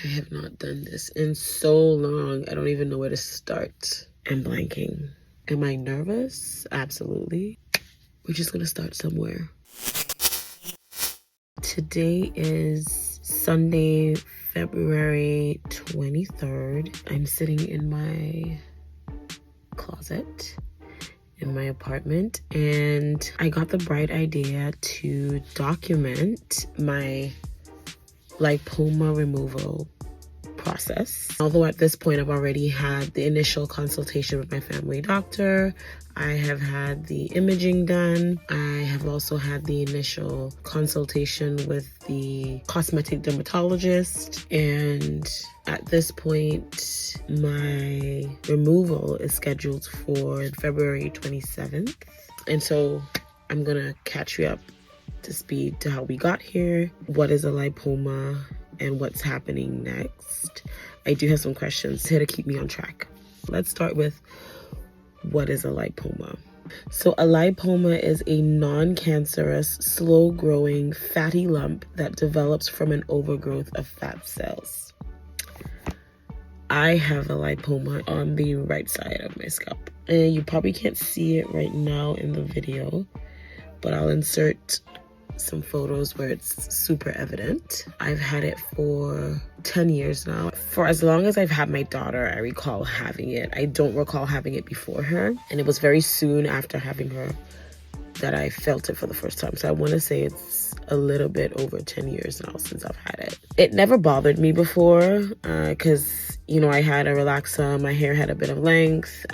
I have not done this in so long. I don't even know where to start. I'm blanking. Am I nervous? Absolutely. We're just gonna start somewhere. Today is Sunday, February 23rd. I'm sitting in my closet in my apartment, and I got the bright idea to document my lipoma removal process. Although at this point I've already had the initial consultation with my family doctor, I have had the imaging done, I have also had the initial consultation with the cosmetic dermatologist, and at this point my removal is scheduled for February 27th. And so I'm gonna catch you up to speed to how we got here, what is a lipoma, and what's happening next. I do have some questions here to keep me on track. Let's start with what is a lipoma. So a lipoma is a non-cancerous, slow-growing fatty lump that develops from an overgrowth of fat cells. I have a lipoma on the right side of my scalp, and you probably can't see it right now in the video, but I'll insert some photos where it's super evident. I've had it for 10 years now. For as long as I've had my daughter, I recall having it. I don't recall having it before her, and it was very soon after having her that I felt it for the first time. So I want to say it's a little bit over 10 years now since I've had it. It never bothered me before because, I had a relaxer, my hair had a bit of length.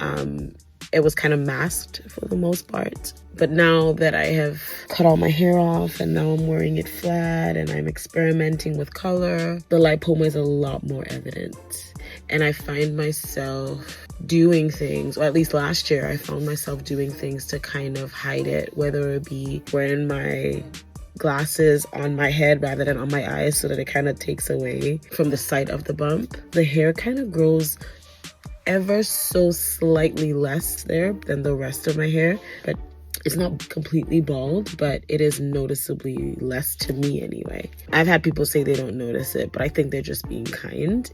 It was kind of masked for the most part. But now that I have cut all my hair off and now I'm wearing it flat and I'm experimenting with color, the lipoma is a lot more evident. And I find myself doing things, or at least last year, I found myself doing things to kind of hide it, whether it be wearing my glasses on my head rather than on my eyes so that it kind of takes away from the sight of the bump. The hair kind of grows ever so slightly less there than the rest of my hair, but it's not completely bald, but it is noticeably less to me anyway. I've had people say they don't notice it, but I think they're just being kind.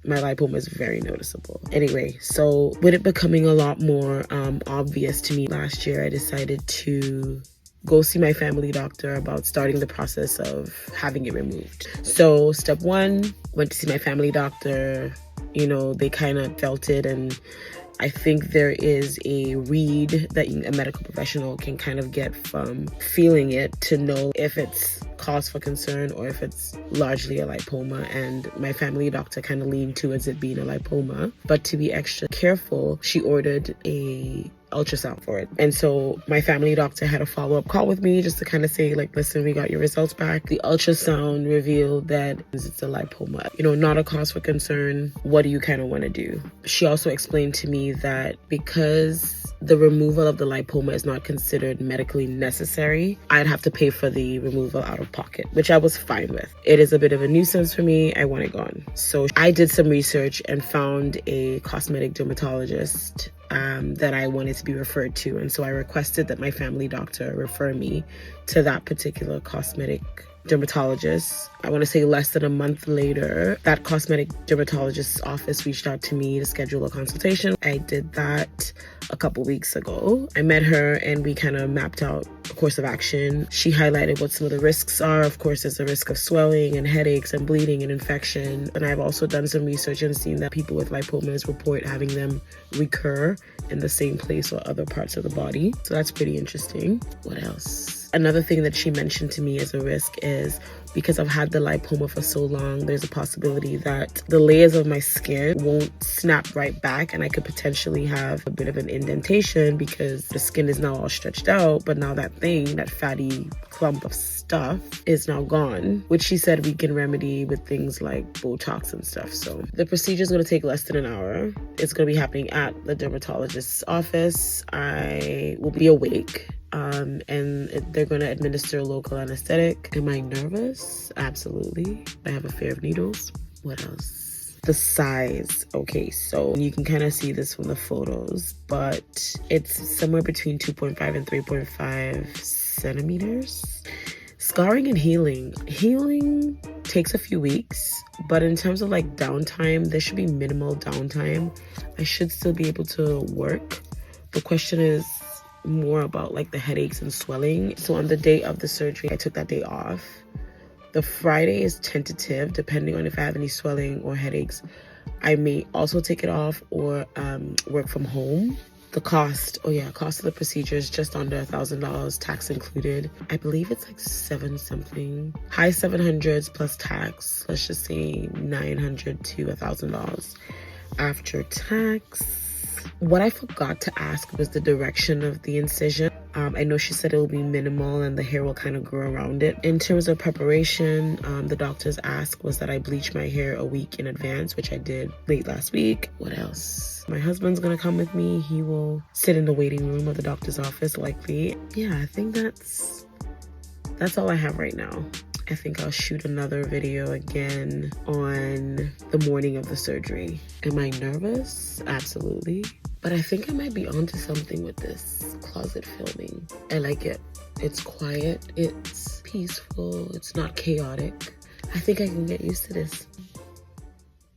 My lipoma is very noticeable. Anyway, so with it becoming a lot more obvious to me last year, I decided to go see my family doctor about starting the process of having it removed. So step one, went to see my family doctor. They kind of felt it, and I think there is a read that a medical professional can kind of get from feeling it to know if it's cause for concern or if it's largely a lipoma. And my family doctor kind of leaned towards it being a lipoma. But to be extra careful, she ordered a ultrasound for it. And so my family doctor had a follow-up call with me just to kind of say, listen, we got your results back. The ultrasound revealed that it's a lipoma, not a cause for concern. What do you kind of want to do? She also explained to me that because the removal of the lipoma is not considered medically necessary, I'd have to pay for the removal out of pocket, which I was fine with. It is a bit of a nuisance for me. I want it gone. So I did some research and found a cosmetic dermatologist that I wanted to be referred to. And so I requested that my family doctor refer me to that particular cosmetic dermatologist. I want to say less than a month later, that cosmetic dermatologist's office reached out to me to schedule a consultation. I did that a couple weeks ago. I met her and we kind of mapped out a course of action. She highlighted what some of the risks are. Of course, there's a risk of swelling and headaches and bleeding and infection. And I've also done some research and seen that people with lipomas report having them recur in the same place or other parts of the body. So that's pretty interesting. What else? Another thing that she mentioned to me as a risk is because I've had the lipoma for so long, there's a possibility that the layers of my skin won't snap right back and I could potentially have a bit of an indentation because the skin is now all stretched out, but now that fatty clump of stuff is now gone, which she said we can remedy with things like Botox and stuff. So the procedure is going to take less than an hour. It's going to be happening at the dermatologist's office. I will be awake. And they're going to administer local anesthetic. Am I nervous? Absolutely. I have a fear of needles. What else? The size. Okay, so you can kind of see this from the photos, but it's somewhere between 2.5 and 3.5 centimeters. Scarring and healing. Healing takes a few weeks, but in terms of like downtime, there should be minimal downtime. I should still be able to work. The question is more about like the headaches and swelling. So on the day of the surgery, I took that day off. The Friday is tentative, depending on if I have any swelling or headaches. I may also take it off or work from home. The cost of the procedure is just under $1,000, tax included. I believe it's like 7 something, high 700s plus tax. Let's just say $900 to $1,000 after tax. What I forgot to ask was the direction of the incision. I know she said it will be minimal and the hair will kind of grow around it. In terms of preparation, the doctor's ask was that I bleach my hair a week in advance, which I did late last week. What else? My husband's gonna come with me. He will sit in the waiting room of the doctor's office likely. Yeah, I think that's all I have right now. I think I'll shoot another video again on the morning of the surgery. Am I nervous? Absolutely. But I think I might be onto something with this closet filming. I like it. It's quiet, it's peaceful, it's not chaotic. I think I can get used to this.